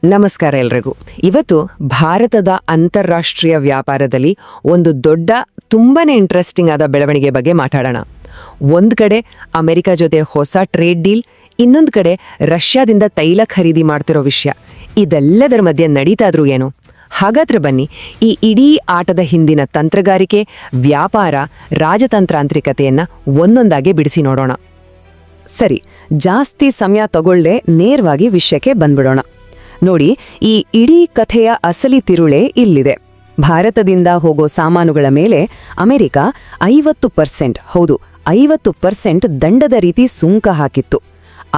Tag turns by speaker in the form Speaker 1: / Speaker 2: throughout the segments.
Speaker 1: ನಮಸ್ಕಾರ ಎಲ್ರಿಗೂ. ಇವತ್ತು ಭಾರತದ ಅಂತಾರಾಷ್ಟ್ರೀಯ ವ್ಯಾಪಾರದಲ್ಲಿ ಒಂದು ದೊಡ್ಡ ತುಂಬಾನೇ ಇಂಟ್ರೆಸ್ಟಿಂಗ್ ಆದ ಬೆಳವಣಿಗೆ ಬಗ್ಗೆ ಮಾತಾಡೋಣ. ಒಂದ್ ಕಡೆ ಅಮೆರಿಕ ಜೊತೆ ಹೊಸ ಟ್ರೇಡ್ ಡೀಲ್, ಇನ್ನೊಂದು ಕಡೆ ರಷ್ಯಾದಿಂದ ತೈಲ ಖರೀದಿ ಮಾಡ್ತಿರೋ ವಿಷಯ. ಇದೆಲ್ಲದರ ಮಧ್ಯೆ ನಡೀತಾದ್ರೂ ಏನು? ಹಾಗಾದ್ರೆ ಬನ್ನಿ, ಈ ಇಡೀ ಆಟದ ಹಿಂದಿನ ತಂತ್ರಗಾರಿಕೆ, ವ್ಯಾಪಾರ, ರಾಜತಾಂತ್ರಿಕತೆಯನ್ನ ಒಂದೊಂದಾಗಿ ಬಿಡಿಸಿ ನೋಡೋಣ. ಸರಿ, ಜಾಸ್ತಿ ಸಮಯ ತಗೊಳ್ಳದೆ ನೇರವಾಗಿ ವಿಷಯಕ್ಕೆ ಬಂದ್ಬಿಡೋಣ. ನೋಡಿ, ಈ ಇಡೀ ಕಥೆಯ ಅಸಲಿ ತಿರುಳೇ ಇಲ್ಲಿದೆ. ಭಾರತದಿಂದ ಹೋಗೋ ಸಾಮಾನುಗಳ ಮೇಲೆ ಅಮೆರಿಕ 50%, ಹೌದು 50% ದಂಡದ ರೀತಿ ಸುಂಕ ಹಾಕಿತ್ತು.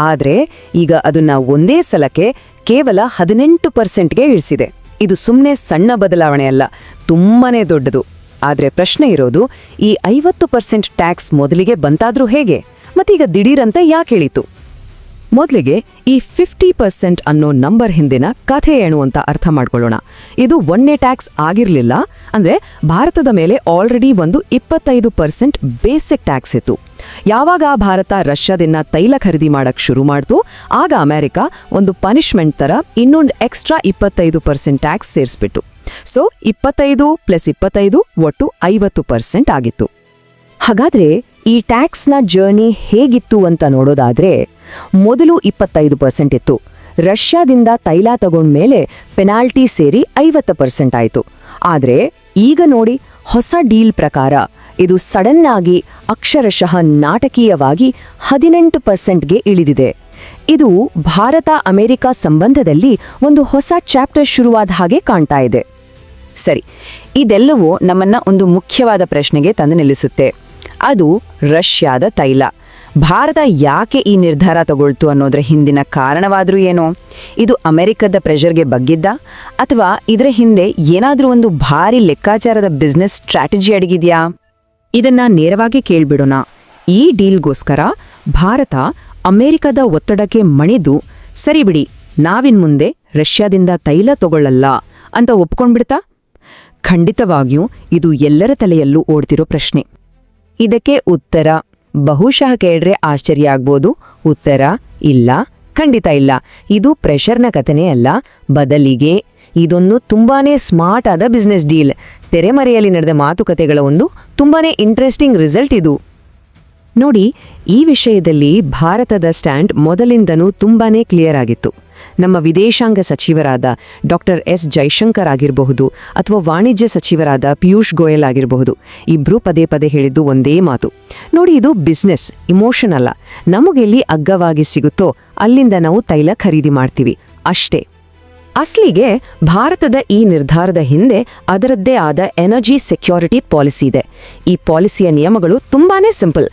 Speaker 1: ಆದ್ರೆ ಈಗ ಅದನ್ನ ಒಂದೇ ಸಲಕ್ಕೆ ಕೇವಲ 18%ಗೆ ಇಳಿಸಿದೆ. ಇದು ಸುಮ್ಮನೆ ಸಣ್ಣ ಬದಲಾವಣೆ ಅಲ್ಲ, ತುಂಬಾನೇ ದೊಡ್ಡದು. ಆದ್ರೆ ಪ್ರಶ್ನೆ ಇರೋದು, ಈ 50% ಟ್ಯಾಕ್ಸ್ ಮೊದಲಿಗೆ ಬಂತಾದ್ರೂ ಹೇಗೆ, ಮತ್ತೀಗ ದಿಢೀರಂತ ಯಾಕೆ ಇಳೀತು? ಮೊದಲಿಗೆ ಈ 50% ಅನ್ನೋ ನಂಬರ್ ಹಿಂದಿನ ಕಥೆ ಏನು ಅಂತ ಅರ್ಥ ಮಾಡ್ಕೊಳ್ಳೋಣ. ಇದು ಒಂದೇ ಟ್ಯಾಕ್ಸ್ ಆಗಿರಲಿಲ್ಲ. ಅಂದ್ರೆ ಭಾರತದ ಮೇಲೆ ಆಲ್ರೆಡಿ ಒಂದು 25% ಬೇಸಿಕ್ ಟ್ಯಾಕ್ಸ್ ಇತ್ತು. ಯಾವಾಗ ಭಾರತ ರಷ್ಯಾದಿಂದ ತೈಲ ಖರೀದಿ ಮಾಡಕ್ ಶುರು ಮಾಡ್ತು, ಆಗ ಅಮೆರಿಕ ಒಂದು ಪನಿಷ್ಮೆಂಟ್ ತರ ಇನ್ನೊಂದು ಎಕ್ಸ್ಟ್ರಾ 25% ಟ್ಯಾಕ್ಸ್ ಸೇರಿಸ್ಬಿಟ್ಟು. ಸೊ 25 + 25 ಒಟ್ಟು 50% ಆಗಿತ್ತು. ಹಾಗಾದ್ರೆ ಈ ಟ್ಯಾಕ್ಸ್ನ ಜರ್ನಿ ಹೇಗಿತ್ತು ಅಂತ ನೋಡೋದಾದ್ರೆ, ಮೊದಲು 25% ಇತ್ತು. ರಷ್ಯಾದಿಂದ ತೈಲ ತಗೊಂಡ್ಮೇಲೆ ಪೆನಾಲ್ಟಿ ಸೇರಿ 50% ಆಯಿತು. ಆದರೆ ಈಗ ನೋಡಿ, ಹೊಸ ಡೀಲ್ ಪ್ರಕಾರ ಇದು ಸಡನ್ ಆಗಿ ಅಕ್ಷರಶಃ ನಾಟಕೀಯವಾಗಿ 18%ಗೆ ಇಳಿದಿದೆ. ಇದು ಭಾರತ ಅಮೆರಿಕ ಸಂಬಂಧದಲ್ಲಿ ಒಂದು ಹೊಸ ಚಾಪ್ಟರ್ ಶುರುವಾದ ಹಾಗೆ ಕಾಣ್ತಾ ಇದೆ. ಸರಿ, ಇದೆಲ್ಲವೂ ನಮ್ಮನ್ನ ಒಂದು ಮುಖ್ಯವಾದ ಪ್ರಶ್ನೆಗೆ ತಂದು ನಿಲ್ಲಿಸುತ್ತೆ. ಅದು ರಷ್ಯಾದ ತೈಲ. ಭಾರತ ಯಾಕೆ ಈ ನಿರ್ಧಾರ ತಗೊಳ್ತು ಅನ್ನೋದ್ರ ಹಿಂದಿನ ಕಾರಣವಾದ್ರೂ ಏನೋ? ಇದು ಅಮೆರಿಕದ ಪ್ರೆಷರ್ಗೆ ಬಗ್ಗಿದ್ದ, ಅಥವಾ ಇದರ ಹಿಂದೆ ಏನಾದ್ರೂ ಒಂದು ಭಾರಿ ಲೆಕ್ಕಾಚಾರದ ಬಿಸ್ನೆಸ್ ಸ್ಟ್ರಾಟಜಿ ಅಡಗಿದ್ಯಾ? ಇದನ್ನ ನೇರವಾಗಿ ಕೇಳ್ಬಿಡೋಣ. ಈ ಡೀಲ್ಗೋಸ್ಕರ ಭಾರತ ಅಮೆರಿಕದ ಒತ್ತಡಕ್ಕೆ ಮಣಿದು, ಸರಿ ಬಿಡಿ, ನಾವಿನ್ಮುಂದೆ ರಷ್ಯಾದಿಂದ ತೈಲ ತಗೊಳ್ಳಲ್ಲ ಅಂತ ಒಪ್ಕೊಂಡ್ಬಿಡ್ತಾ? ಖಂಡಿತವಾಗಿಯೂ ಇದು ಎಲ್ಲರ ತಲೆಯಲ್ಲೂ ಓಡ್ತಿರೋ ಪ್ರಶ್ನೆ. ಇದಕ್ಕೆ ಉತ್ತರ ಬಹುಶಃ ಕೇಳ್ರೆ ಆಶ್ಚರ್ಯ ಆಗ್ಬೋದು. ಉತ್ತರ ಇಲ್ಲ, ಖಂಡಿತ ಇಲ್ಲ. ಇದು ಪ್ರೆಷರ್ನ ಕಥೆನೇ ಅಲ್ಲ, ಬದಲಿಗೆ ಇದೊಂದು ತುಂಬಾನೇ ಸ್ಮಾರ್ಟ್ ಆದ ಬಿಸ್ನೆಸ್ ಡೀಲ್. ತೆರೆಮರೆಯಲ್ಲಿ ನಡೆದ ಮಾತುಕತೆಗಳ ಒಂದು ತುಂಬಾನೇ ಇಂಟ್ರೆಸ್ಟಿಂಗ್ ರಿಸಲ್ಟ್ ಇದು. ನೋಡಿ, ಈ ವಿಷಯದಲ್ಲಿ ಭಾರತದ ಸ್ಟ್ಯಾಂಡ್ ಮೊದಲಿಂದನೂ ತುಂಬಾನೇ ಕ್ಲಿಯರ್ ಆಗಿತ್ತು. ನಮ್ಮ ವಿದೇಶಾಂಗ ಸಚಿವರಾದ ಡಾ.ಎಸ್. ಜೈಶಂಕರ್ ಆಗಿರಬಹುದು, ಅಥವಾ ವಾಣಿಜ್ಯ ಸಚಿವರಾದ ಪಿಯೂಷ್ ಗೋಯಲ್ ಆಗಿರಬಹುದು, ಇಬ್ರು ಪದೇ ಪದೇ ಹೇಳಿದ್ದು ಒಂದೇ ಮಾತು. ನೋಡಿ, ಇದು ಬಿಸ್ನೆಸ್, ಇಮೋಷನ್ ಅಲ್ಲ. ನಮಗೆಲ್ಲಿ ಅಗ್ಗವಾಗಿ ಸಿಗುತ್ತೋ ಅಲ್ಲಿಂದ ನಾವು ತೈಲ ಖರೀದಿ ಮಾಡ್ತೀವಿ ಅಷ್ಟೇ. ಅಸ್ಲಿಗೆ ಭಾರತದ ಈ ನಿರ್ಧಾರದ ಹಿಂದೆ ಅದರದ್ದೇ ಆದ ಎನರ್ಜಿ ಸೆಕ್ಯೂರಿಟಿ ಪಾಲಿಸಿ ಇದೆ. ಈ ಪಾಲಿಸಿಯ ನಿಯಮಗಳು ತುಂಬಾನೇ ಸಿಂಪಲ್.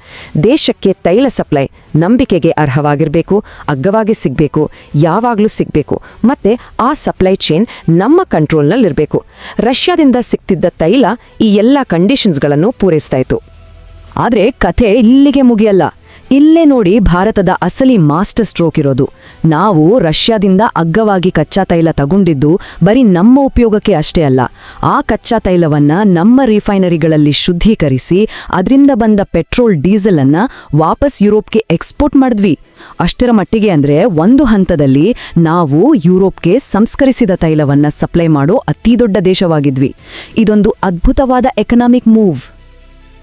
Speaker 1: ದೇಶಕ್ಕೆ ತೈಲ ಸಪ್ಲೈ ನಂಬಿಕೆಗೆ ಅರ್ಹವಾಗಿರಬೇಕು, ಅಗ್ಗವಾಗಿ ಸಿಗಬೇಕು, ಯಾವಾಗಲೂ ಸಿಗಬೇಕು, ಮತ್ತೆ ಆ ಸಪ್ಲೈ ಚೈನ್ ನಮ್ಮ ಕಂಟ್ರೋಲ್ನಲ್ಲಿರಬೇಕು. ರಷ್ಯಾದಿಂದ ಸಿಗ್ತಿದ್ದ ತೈಲ ಈ ಎಲ್ಲ ಕಂಡೀಷನ್ಸ್ಗಳನ್ನು ಪೂರೈಸ್ತಾ ಇತ್ತು. ಆದರೆ ಕಥೆ ಇಲ್ಲಿಗೆ ಮುಗಿಯಲ್ಲ. ಇಲ್ಲೇ ನೋಡಿ ಭಾರತದ ಅಸಲಿ ಮಾಸ್ಟರ್ ಸ್ಟ್ರೋಕ್ ಇರೋದು. ನಾವು ರಷ್ಯಾದಿಂದ ಅಗ್ಗವಾಗಿ ಕಚ್ಚಾ ತೈಲ ತಗೊಂಡಿದ್ದು ಬರೀ ನಮ್ಮ ಉಪಯೋಗಕ್ಕೆ ಅಷ್ಟೇ ಅಲ್ಲ. ಆ ಕಚ್ಚಾ ತೈಲವನ್ನ ನಮ್ಮ ರಿಫೈನರಿಗಳಲ್ಲಿ ಶುದ್ಧೀಕರಿಸಿ ಅದರಿಂದ ಬಂದ ಪೆಟ್ರೋಲ್, ಡೀಸೆಲ್ ಅನ್ನ ವಾಪಸ್ ಯುರೋಪ್ಗೆ ಎಕ್ಸ್ಪೋರ್ಟ್ ಮಾಡಿದ್ವಿ. ಅಷ್ಟರ ಮಟ್ಟಿಗೆ ಅಂದ್ರೆ ಒಂದು ಹಂತದಲ್ಲಿ ನಾವು ಯುರೋಪ್ಗೆ ಸಂಸ್ಕರಿಸಿದ ತೈಲವನ್ನ ಸಪ್ಲೈ ಮಾಡೋ ಅತಿ ದೊಡ್ಡ ದೇಶವಾಗಿದ್ವಿ. ಇದೊಂದು ಅದ್ಭುತವಾದ ಎಕನಾಮಿಕ್ ಮೂವ್.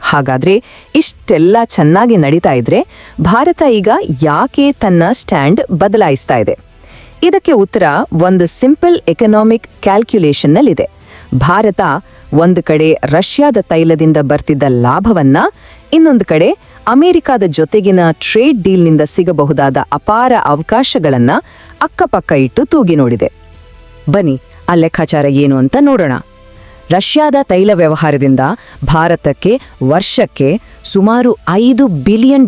Speaker 1: ಹಾಗಾದ್ರೆ ಇಷ್ಟೆಲ್ಲ ಚೆನ್ನಾಗಿ ನಡೀತಾ ಇದ್ರೆ ಭಾರತ ಈಗ ಯಾಕೆ ತನ್ನ ಸ್ಟ್ಯಾಂಡ್ ಬದಲಾಯಿಸ್ತಾ ಇದೆ? ಇದಕ್ಕೆ ಉತ್ತರ ಒಂದು ಸಿಂಪಲ್ ಎಕನಾಮಿಕ್ ಕ್ಯಾಲ್ಕ್ಯುಲೇಷನ್ನಲ್ಲಿದೆ. ಭಾರತ ಒಂದು ಕಡೆ ರಷ್ಯಾದ ತೈಲದಿಂದ ಬರ್ತಿದ್ದ ಲಾಭವನ್ನ, ಇನ್ನೊಂದು ಕಡೆ ಅಮೆರಿಕದ ಜೊತೆಗಿನ ಟ್ರೇಡ್ ಡೀಲ್ನಿಂದ ಸಿಗಬಹುದಾದ ಅಪಾರ ಅವಕಾಶಗಳನ್ನ ಅಕ್ಕಪಕ್ಕ ಇಟ್ಟು ತೂಗಿ ನೋಡಿದೆ. ಬನ್ನಿ, ಆ ಲೆಕ್ಕಾಚಾರ ಏನು ಅಂತ ನೋಡೋಣ. ರಷ್ಯಾದ ತೈಲ ವ್ಯವಹಾರದಿಂದ ಭಾರತಕ್ಕೆ ವರ್ಷಕ್ಕೆ ಸುಮಾರು $5 ಬಿಲಿಯನ್,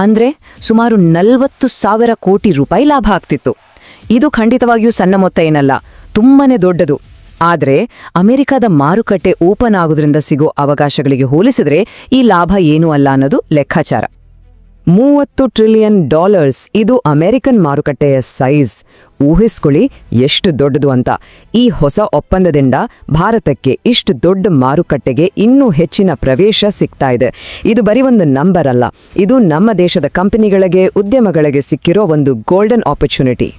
Speaker 1: ಅಂದ್ರೆ ಸುಮಾರು 40,000 ಕೋಟಿ ರೂಪಾಯಿ ಲಾಭ ಆಗ್ತಿತ್ತು. ಇದು ಖಂಡಿತವಾಗಿಯೂ ಸಣ್ಣ ಮೊತ್ತ ಏನಲ್ಲ, ತುಂಬಾನೇ ದೊಡ್ಡದು. ಆದರೆ ಅಮೆರಿಕದ ಮಾರುಕಟ್ಟೆ ಓಪನ್ ಆಗೋದ್ರಿಂದ ಸಿಗೋ ಅವಕಾಶಗಳಿಗೆ ಹೋಲಿಸಿದ್ರೆ ಈ ಲಾಭ ಏನೂ ಅಲ್ಲ ಅನ್ನೋದು ಲೆಕ್ಕಾಚಾರ. $30 ಟ್ರಿಲಿಯನ್, ಇದು ಅಮೆರಿಕನ್ ಮಾರುಕಟ್ಟೆಯ ಸೈಜ್. ಊಹಿಸ್ಕೊಳ್ಳಿ ಎಷ್ಟು ದೊಡ್ಡದು ಅಂತ. ಈ ಹೊಸ ಒಪ್ಪಂದದಿಂದ ಭಾರತಕ್ಕೆ ಇಷ್ಟು ದೊಡ್ಡ ಮಾರುಕಟ್ಟೆಗೆ ಇನ್ನೂ ಹೆಚ್ಚಿನ ಪ್ರವೇಶ ಸಿಗ್ತಾ ಇದೆ. ಇದು ಬರೀ ಒಂದು ನಂಬರ್ ಅಲ್ಲ, ಇದು ನಮ್ಮ ದೇಶದ ಕಂಪನಿಗಳಿಗೆ, ಉದ್ಯಮಗಳಿಗೆ ಸಿಕ್ಕಿರೋ ಒಂದು ಗೋಲ್ಡನ್ ಆಪರ್ಚುನಿಟಿ.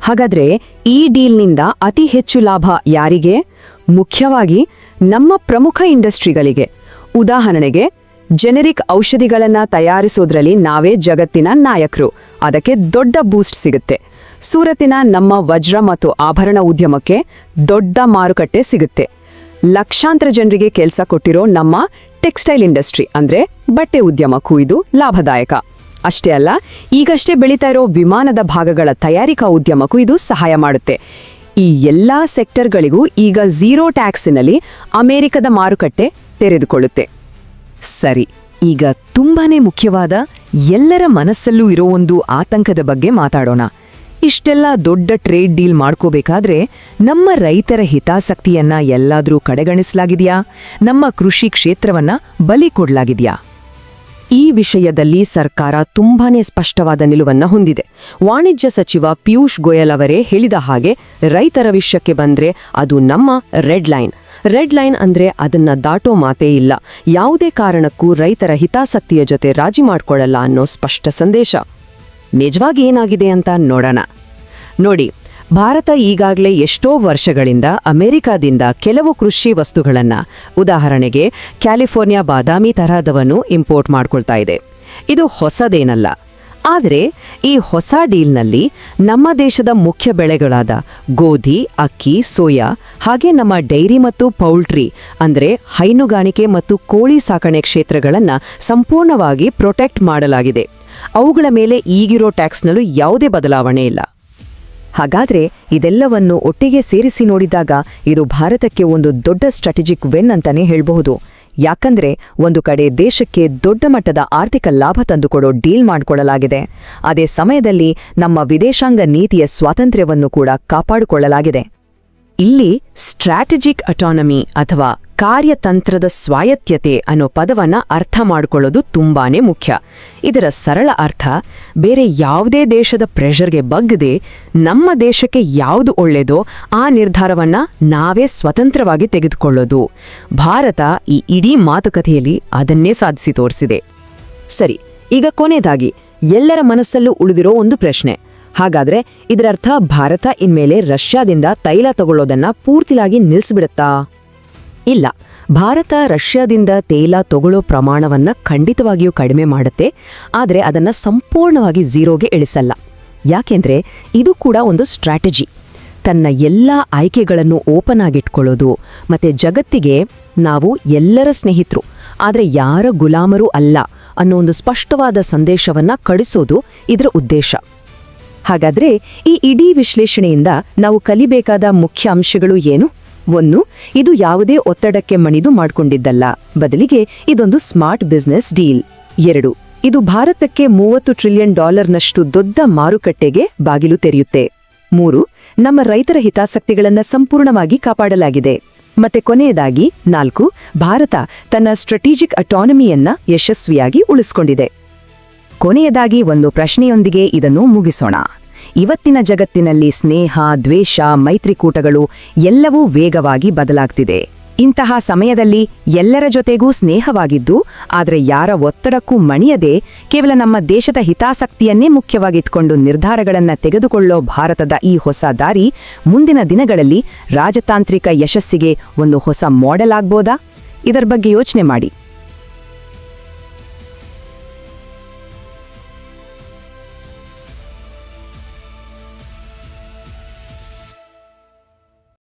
Speaker 1: ಹಾಗಾದ್ರೆ ಈ ಡೀಲ್ನಿಂದ ಅತಿ ಹೆಚ್ಚು ಲಾಭ ಯಾರಿಗೆ? ಮುಖ್ಯವಾಗಿ ನಮ್ಮ ಪ್ರಮುಖ ಇಂಡಸ್ಟ್ರಿಗಳಿಗೆ. ಉದಾಹರಣೆಗೆ, ಜೆನೆರಿಕ್ ಔಷಧಿಗಳನ್ನ ತಯಾರಿಸೋದ್ರಲ್ಲಿ ನಾವೇ ಜಗತ್ತಿನ ನಾಯಕರು. ಅದಕ್ಕೆ ದೊಡ್ಡ ಬೂಸ್ಟ್ ಸಿಗುತ್ತೆ. ಸೂರತ್ತಿನ ನಮ್ಮ ವಜ್ರ ಮತ್ತು ಆಭರಣ ಉದ್ಯಮಕ್ಕೆ ದೊಡ್ಡ ಮಾರುಕಟ್ಟೆ ಸಿಗುತ್ತೆ. ಲಕ್ಷಾಂತರ ಜನರಿಗೆ ಕೆಲಸ ಕೊಟ್ಟಿರೋ ನಮ್ಮ ಟೆಕ್ಸ್ಟೈಲ್ ಇಂಡಸ್ಟ್ರಿ ಅಂದ್ರೆ ಬಟ್ಟೆ ಉದ್ಯಮಕ್ಕೂ ಇದು ಲಾಭದಾಯಕ. ಅಷ್ಟೇ ಅಲ್ಲ, ಈಗಷ್ಟೇ ಬೆಳೀತಾ ಇರೋ ವಿಮಾನದ ಭಾಗಗಳ ತಯಾರಿಕಾ ಉದ್ಯಮಕ್ಕೂ ಇದು ಸಹಾಯ ಮಾಡುತ್ತೆ. ಈ ಎಲ್ಲಾ ಸೆಕ್ಟರ್ಗಳಿಗೂ ಈಗ ಝೀರೋ ಟ್ಯಾಕ್ಸಿನಲ್ಲಿ ಅಮೆರಿಕದ ಮಾರುಕಟ್ಟೆ ತೆರೆದುಕೊಳ್ಳುತ್ತೆ. ಸರಿ, ಈಗ ತುಂಬಾನೇ ಮುಖ್ಯವಾದ, ಎಲ್ಲರ ಮನಸ್ಸಲ್ಲೂ ಇರೋ ಒಂದು ಆತಂಕದ ಬಗ್ಗೆ ಮಾತಾಡೋಣ. ಇಷ್ಟೆಲ್ಲ ದೊಡ್ಡ ಟ್ರೇಡ್ ಡೀಲ್ ಮಾಡ್ಕೋಬೇಕಾದ್ರೆ ನಮ್ಮ ರೈತರ ಹಿತಾಸಕ್ತಿಯನ್ನ ಎಲ್ಲಾದ್ರೂ ಕಡೆಗಣಿಸಲಾಗಿದೆಯಾ? ನಮ್ಮ ಕೃಷಿ ಕ್ಷೇತ್ರವನ್ನ ಬಲಿ ಕೊಡ್ಲಾಗಿದೆಯಾ? ಈ ವಿಷಯದಲ್ಲಿ ಸರ್ಕಾರ ತುಂಬಾನೇ ಸ್ಪಷ್ಟವಾದ ನಿಲುವನ್ನ ಹೊಂದಿದೆ. ವಾಣಿಜ್ಯ ಸಚಿವ ಪಿಯೂಷ್ ಗೋಯಲ್ ಅವರೇ ಹೇಳಿದ ಹಾಗೆ, ರೈತರ ವಿಷಯಕ್ಕೆ ಬಂದ್ರೆ ಅದು ನಮ್ಮ ರೆಡ್ ಲೈನ್. ರೆಡ್ ಲೈನ್ ಅಂದ್ರೆ ಅದನ್ನ ದಾಟೋ ಮಾತೇ ಇಲ್ಲ. ಯಾವುದೇ ಕಾರಣಕ್ಕೂ ರೈತರ ಹಿತಾಸಕ್ತಿಯ ಜೊತೆ ರಾಜಿ ಮಾಡ್ಕೊಳ್ಳಲ್ಲ ಅನ್ನೋ ಸ್ಪಷ್ಟ ಸಂದೇಶ. ನಿಜವಾಗಿ ಏನಾಗಿದೆ ಅಂತ ನೋಡೋಣ. ನೋಡಿ, ಭಾರತ ಈಗಾಗಲೇ ಎಷ್ಟೋ ವರ್ಷಗಳಿಂದ ಅಮೆರಿಕಾದಿಂದ ಕೆಲವು ಕೃಷಿ ವಸ್ತುಗಳನ್ನ, ಉದಾಹರಣೆಗೆ ಕ್ಯಾಲಿಫೋರ್ನಿಯಾ ಬಾದಾಮಿ ತರಹದವನ್ನು ಇಂಪೋರ್ಟ್ ಮಾಡ್ಕೊಳ್ತಾ ಇದೆ. ಇದು ಹೊಸದೇನಲ್ಲ. ಆದರೆ ಈ ಹೊಸ ಡೀಲ್ನಲ್ಲಿ ನಮ್ಮ ದೇಶದ ಮುಖ್ಯ ಬೆಳೆಗಳಾದ ಗೋಧಿ, ಅಕ್ಕಿ, ಸೋಯಾ, ಹಾಗೆ ನಮ್ಮ ಡೈರಿ ಮತ್ತು ಪೌಲ್ಟ್ರಿ ಅಂದ್ರೆ ಹೈನುಗಾರಿಕೆ ಮತ್ತು ಕೋಳಿ ಸಾಕಣೆ ಕ್ಷೇತ್ರಗಳನ್ನು ಸಂಪೂರ್ಣವಾಗಿ ಪ್ರೊಟೆಕ್ಟ್ ಮಾಡಲಾಗಿದೆ. ಅವುಗಳ ಮೇಲೆ ಈಗಿರೋ ಟ್ಯಾಕ್ಸ್ನಲ್ಲೂ ಯಾವುದೇ ಬದಲಾವಣೆ ಇಲ್ಲ. ಹಾಗಾದ್ರೆ ಇದೆಲ್ಲವನ್ನು ಒಟ್ಟಿಗೆ ಸೇರಿಸಿ ನೋಡಿದಾಗ ಇದು ಭಾರತಕ್ಕೆ ಒಂದು ದೊಡ್ಡ ಸ್ಟ್ರಾಟಜಿಕ್ ವಿನ್ ಅಂತಾನೆ ಹೇಳಬಹುದು. ಯಾಕಂದ್ರೆ ಒಂದು ಕಡೆ ದೇಶಕ್ಕೆ ದೊಡ್ಡ ಮಟ್ಟದ ಆರ್ಥಿಕ ಲಾಭ ತಂದುಕೊಡೋ ಡೀಲ್ ಮಾಡಿಕೊಳ್ಳಲಾಗಿದೆ. ಅದೇ ಸಮಯದಲ್ಲಿ ನಮ್ಮ ವಿದೇಶಾಂಗ ನೀತಿಯ ಸ್ವಾತಂತ್ರ್ಯವನ್ನು ಕೂಡ ಕಾಪಾಡಿಕೊಳ್ಳಲಾಗಿದೆ. ಇಲ್ಲಿ ಸ್ಟ್ರಾಟಜಿಕ್ ಅಟಾನಮಿ ಅಥವಾ ಕಾರ್ಯತಂತ್ರದ ಸ್ವಾಯತ್ಯತೆ ಅನ್ನೋ ಪದವನ್ನ ಅರ್ಥ ಮಾಡಿಕೊಳ್ಳೋದು ತುಂಬಾನೇ ಮುಖ್ಯ. ಇದರ ಸರಳ ಅರ್ಥ, ಬೇರೆ ಯಾವುದೇ ದೇಶದ ಪ್ರೆಷರ್ಗೆ ಬಗ್ಗದೆ ನಮ್ಮ ದೇಶಕ್ಕೆ ಯಾವುದು ಒಳ್ಳೆಯದೋ ಆ ನಿರ್ಧಾರವನ್ನ ನಾವೇ ಸ್ವತಂತ್ರವಾಗಿ ತೆಗೆದುಕೊಳ್ಳೋದು. ಭಾರತ ಈ ಇಡೀ ಮಾತುಕತೆಯಲ್ಲಿ ಅದನ್ನೇ ಸಾಧಿಸಿ ತೋರಿಸಿದೆ. ಸರಿ, ಈಗ ಕೊನೆಯದಾಗಿ ಎಲ್ಲರ ಮನಸ್ಸಲ್ಲೂ ಉಳಿದಿರೋ ಒಂದು ಪ್ರಶ್ನೆ. ಹಾಗಾದ್ರೆ ಇದರರ್ಥ ಭಾರತ ಇನ್ಮೇಲೆ ರಷ್ಯಾದಿಂದ ತೈಲ ತಗೊಳ್ಳೋದನ್ನ ಪೂರ್ತಿಯಾಗಿ ನಿಲ್ಲಿಸ್ಬಿಡುತ್ತಾ? ಇಲ್ಲ, ಭಾರತ ರಷ್ಯಾದಿಂದ ತೈಲ ತಗೊಳ್ಳೋ ಪ್ರಮಾಣವನ್ನ ಖಂಡಿತವಾಗಿಯೂ ಕಡಿಮೆ ಮಾಡುತ್ತೆ. ಆದರೆ ಅದನ್ನ ಸಂಪೂರ್ಣವಾಗಿ ಝೀರೋಗೆ ಇಳಿಸಲ್ಲ. ಯಾಕೆಂದ್ರೆ ಇದು ಕೂಡ ಒಂದು ಸ್ಟ್ರಾಟಜಿ. ತನ್ನ ಎಲ್ಲ ಆಯ್ಕೆಗಳನ್ನು ಓಪನ್ ಆಗಿಟ್ಕೊಳ್ಳೋದು ಮತ್ತೆ ಜಗತ್ತಿಗೆ ನಾವು ಎಲ್ಲರ ಸ್ನೇಹಿತರು, ಆದರೆ ಯಾರ ಗುಲಾಮರೂ ಅಲ್ಲ ಅನ್ನೋ ಒಂದು ಸ್ಪಷ್ಟವಾದ ಸಂದೇಶವನ್ನ ಕಳಿಸೋದು ಇದರ ಉದ್ದೇಶ. ಹಾಗಾದ್ರೆ ಈ ಇಡೀ ವಿಶ್ಲೇಷಣೆಯಿಂದ ನಾವು ಕಲಿಬೇಕಾದ ಮುಖ್ಯ ಅಂಶಗಳು ಏನು? 1, ಇದು ಯಾವುದೇ ಒತ್ತಡಕ್ಕೆ ಮಣಿದು ಮಾಡಿಕೊಂಡಿದ್ದಲ್ಲ, ಬದಲಿಗೆ ಇದೊಂದು ಸ್ಮಾರ್ಟ್ ಬಿಸ್ನೆಸ್ ಡೀಲ್. 2, ಇದು ಭಾರತಕ್ಕೆ $30 ಟ್ರಿಲಿಯನ್ ನಷ್ಟು ದೊಡ್ಡ ಮಾರುಕಟ್ಟೆಗೆ ಬಾಗಿಲು ತೆರೆಯುತ್ತೆ. 3, ನಮ್ಮ ರೈತರ ಹಿತಾಸಕ್ತಿಗಳನ್ನ ಸಂಪೂರ್ಣವಾಗಿ ಕಾಪಾಡಲಾಗಿದೆ. ಮತ್ತೆ ಕೊನೆಯದಾಗಿ 4, ಭಾರತ ತನ್ನ ಸ್ಟ್ರಾಟಜಿಕ್ ಅಟಾನಮಿಯನ್ನ ಯಶಸ್ವಿಯಾಗಿ ಉಳಿಸಿಕೊಂಡಿದೆ. ಕೊನೆಯದಾಗಿ ಒಂದು ಪ್ರಶ್ನೆಯೊಂದಿಗೆ ಇದನ್ನು ಮುಗಿಸೋಣ. ಇವತ್ತಿನ ಜಗತ್ತಿನಲ್ಲಿ ಸ್ನೇಹ, ದ್ವೇಷ, ಮೈತ್ರಿಕೂಟಗಳು ಎಲ್ಲವೂ ವೇಗವಾಗಿ ಬದಲಾಗ್ತಿದೆ. ಇಂತಹ ಸಮಯದಲ್ಲಿ ಎಲ್ಲರ ಜೊತೆಗೂ ಸ್ನೇಹವಾಗಿದ್ದು, ಆದರೆ ಯಾರ ಒತ್ತಡಕ್ಕೂ ಮಣಿಯದೆ ಕೇವಲ ನಮ್ಮ ದೇಶದ ಹಿತಾಸಕ್ತಿಯನ್ನೇ ಮುಖ್ಯವಾಗಿಟ್ಕೊಂಡು ನಿರ್ಧಾರಗಳನ್ನು ತೆಗೆದುಕೊಳ್ಳೋ ಭಾರತದ ಈ ಹೊಸ ದಾರಿ ಮುಂದಿನ ದಿನಗಳಲ್ಲಿ ರಾಜತಾಂತ್ರಿಕ ಯಶಸ್ಸಿಗೆ ಒಂದು ಹೊಸ ಮಾಡೆಲ್ ಆಗ್ಬೋದಾ? ಇದರ ಬಗ್ಗೆ ಯೋಚನೆ ಮಾಡಿ.